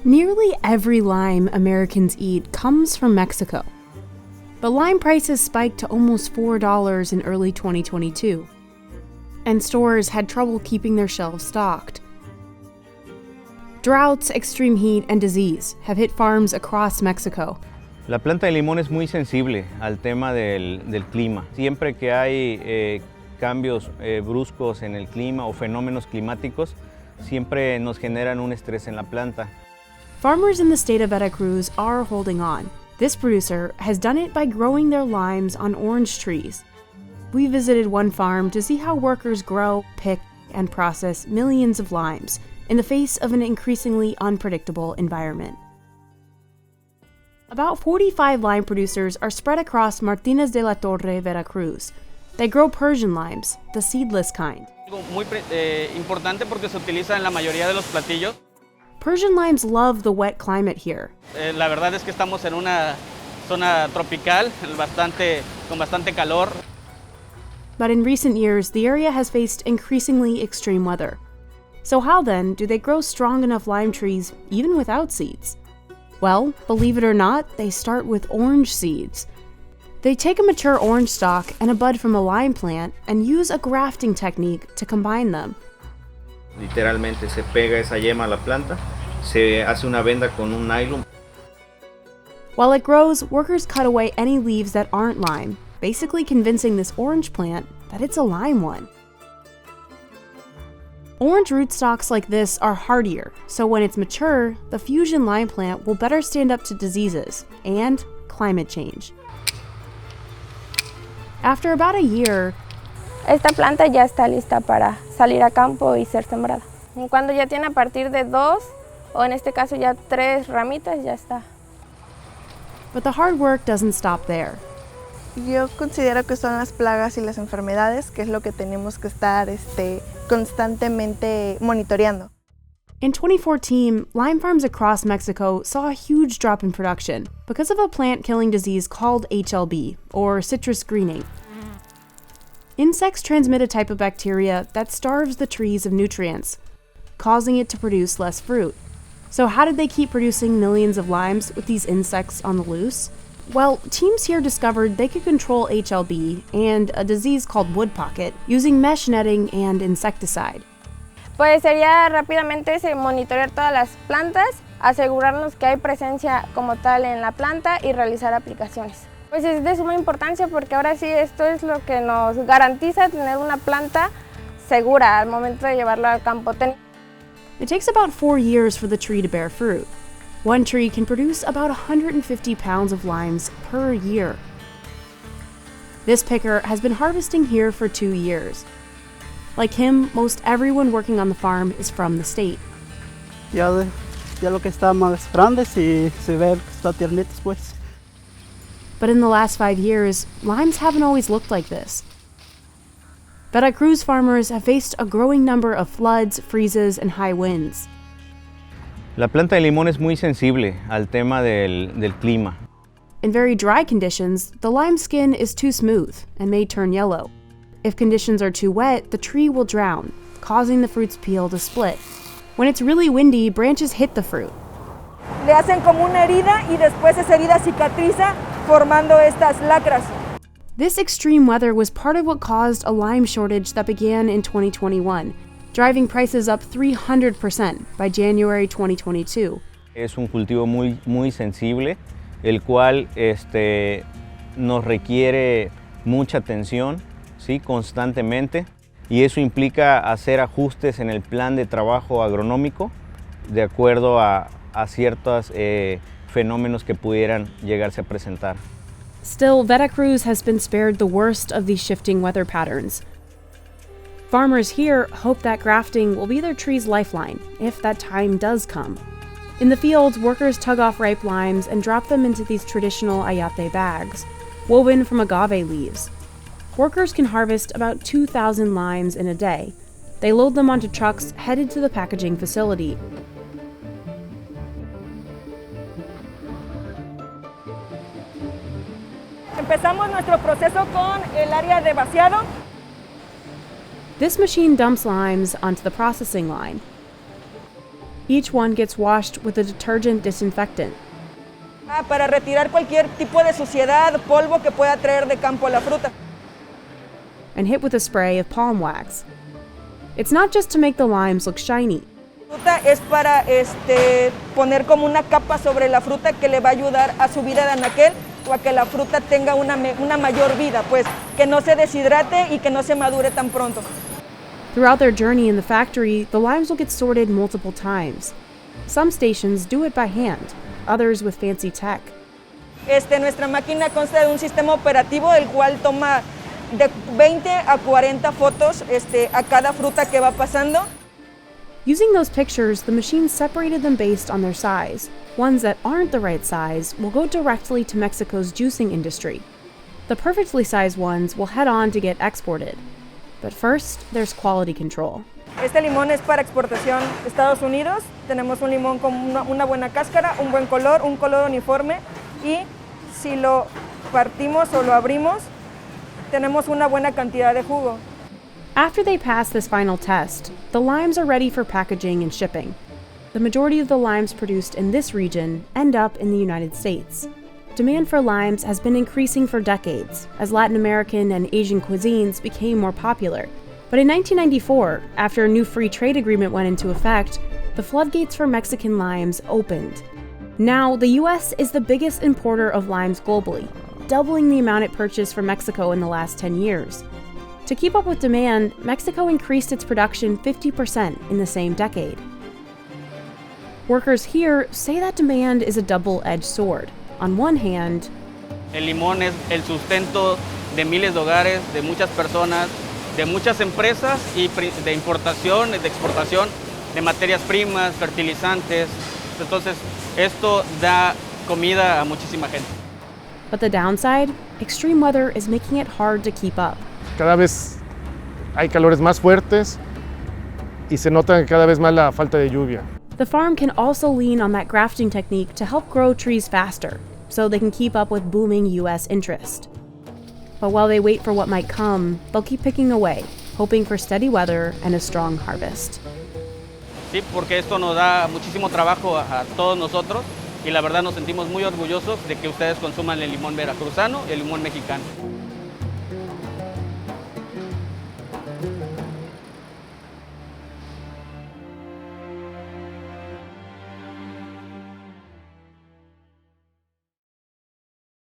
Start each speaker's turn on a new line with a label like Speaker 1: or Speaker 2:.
Speaker 1: Nearly every lime Americans eat comes from Mexico. But lime prices spiked to almost $4 in early 2022, and stores had trouble keeping their shelves stocked. Droughts, extreme heat, and disease have hit farms across Mexico.
Speaker 2: La planta de limón es muy sensible al tema del clima. Siempre que hay cambios bruscos en el clima o fenómenos climáticos, siempre nos generan un estrés en la planta.
Speaker 1: Farmers in the state of Veracruz are holding on. This producer has done it by growing their limes on orange trees. We visited one farm to see how workers grow, pick, and process millions of limes in the face of an increasingly unpredictable environment. About 45 lime producers are spread across Martínez de la Torre, Veracruz. They grow Persian limes, the seedless kind.
Speaker 3: Algo muy importante porque se utiliza en la mayoría de los platillos.
Speaker 1: Persian limes love the wet climate here.
Speaker 3: La verdad es que estamos en una zona tropical, con bastante calor.
Speaker 1: But in recent years, the area has faced increasingly extreme weather. So how then do they grow strong enough lime trees even without seeds? Well, believe it or not, they start with orange seeds. They take a mature orange stalk and a bud from a lime plant and use a grafting technique to combine them.
Speaker 2: Literalmente se pega esa yema a la planta, se hace una venda con un nylon.
Speaker 1: While it grows, workers cut away any leaves that aren't lime, basically convincing this orange plant that it's a lime one. Orange rootstocks like this are hardier, so when it's mature, the fusion lime plant will better stand up to diseases and climate change. After about a year,
Speaker 4: esta planta ya está lista para salir a campo y ser sembrada. Cuando ya tiene a partir de 2, o en este caso ya 3 ramitas, ya está.
Speaker 1: But the hard work doesn't stop there.
Speaker 5: Yo considero que son las plagas y las enfermedades, que es lo que tenemos que estar constantemente monitoreando.
Speaker 1: In 2014, lime farms across Mexico saw a huge drop in production because of a plant-killing disease called HLB, or citrus greening. Insects transmit a type of bacteria that starves the trees of nutrients, causing it to produce less fruit. So how did they keep producing millions of limes with these insects on the loose? Well, teams here discovered they could control HLB and a disease called wood pocket using mesh netting and insecticide.
Speaker 4: Pues sería rápidamente monitorear todas las plantas, asegurarnos que hay presencia como tal en la planta y realizar aplicaciones. Pues es de suma importancia porque ahora sí esto es lo que nos garantiza tener una planta segura al momento de llevarla al campo.
Speaker 1: It takes about 4 years for the tree to bear fruit. One tree can produce about 150 pounds of limes per year. This picker has been harvesting here for 2 years. Like him, most everyone working on the farm is from the state.
Speaker 6: Ya lo que está más grande, si se ve que está tiernitos, pues.
Speaker 1: But in the last 5 years, limes haven't always looked like this. Veracruz farmers have faced a growing number of floods, freezes, and high winds.
Speaker 2: La planta de limón es muy sensible al tema del clima.
Speaker 1: In very dry conditions, the lime skin is too smooth and may turn yellow. If conditions are too wet, the tree will drown, causing the fruit's peel to split. When it's really windy, branches hit the fruit.
Speaker 7: Le hacen como una herida y después esa herida cicatriza formando estas lacras.
Speaker 1: This extreme weather was part of what caused a lime shortage that began in 2021, driving prices up 300% by January 2022.
Speaker 2: Es un cultivo muy sensible, el cual nos requiere mucha atención, ¿sí? Constantemente, y eso implica hacer ajustes en el plan de trabajo agronómico de acuerdo a ciertos fenómenos que pudieran llegarse a presentar.
Speaker 1: Still, Veracruz has been spared the worst of these shifting weather patterns. Farmers here hope that grafting will be their tree's lifeline, if that time does come. In the fields, workers tug off ripe limes and drop them into these traditional ayate bags, woven from agave leaves. Workers can harvest about 2,000 limes in a day. They load them onto trucks headed to the packaging facility.
Speaker 7: Empezamos nuestro proceso con el área de vaciado.
Speaker 1: This machine dumps limes onto the processing line. Each one gets washed with a detergent disinfectant.
Speaker 7: Para retirar cualquier tipo de suciedad, polvo que pueda traer de campo la fruta.
Speaker 1: And hit with a spray of palm wax. It's not just to make the limes look shiny.
Speaker 7: Fruta es para poner como una capa sobre la fruta que le va a ayudar a su vida de anaquel o a que la fruta tenga una mayor vida, pues que no se deshidrate y que no se madure tan pronto.
Speaker 1: Throughout their journey in the factory, the limes will get sorted multiple times. Some stations do it by hand, others with fancy tech.
Speaker 7: Nuestra máquina consta de un sistema operativo el cual toma de 20 a 40 fotos a cada fruta que va pasando.
Speaker 1: Using those pictures, the machine separated them based on their size. Ones that aren't the right size will go directly to Mexico's juicing industry. The perfectly sized ones will head on to get exported. But first, there's quality control.
Speaker 7: Este limón es para exportación a Estados Unidos. Tenemos un limón con una buena cáscara, un buen color, un color uniforme y si lo partimos o lo abrimos, tenemos una buena cantidad de jugo.
Speaker 1: After they pass this final test, the limes are ready for packaging and shipping. The majority of the limes produced in this region end up in the United States. Demand for limes has been increasing for decades as Latin American and Asian cuisines became more popular. But in 1994, after a new free trade agreement went into effect, the floodgates for Mexican limes opened. Now, the US is the biggest importer of limes globally, doubling the amount it purchased from Mexico in the last 10 years. To keep up with demand, Mexico increased its production 50% in the same decade. Workers here say that demand is a double-edged sword. On one hand,
Speaker 3: El limón es el sustento de miles de hogares, de muchas personas, de muchas empresas y de importación, de exportación de materias primas, fertilizantes. Entonces, esto da comida a muchísima gente.
Speaker 1: but the downside, extreme weather is making it hard to keep up.
Speaker 8: Cada vez hay calores más fuertes y se nota cada vez más la falta de lluvia.
Speaker 1: The farm can also lean on that grafting technique to help grow trees faster, so they can keep up with booming U.S. interest. But while they wait for what might come, they'll keep picking away, hoping for steady weather and a strong harvest.
Speaker 3: Sí, porque esto nos da muchísimo trabajo a todos nosotros y la verdad nos sentimos muy orgullosos de que ustedes consuman el limón veracruzano y el limón mexicano.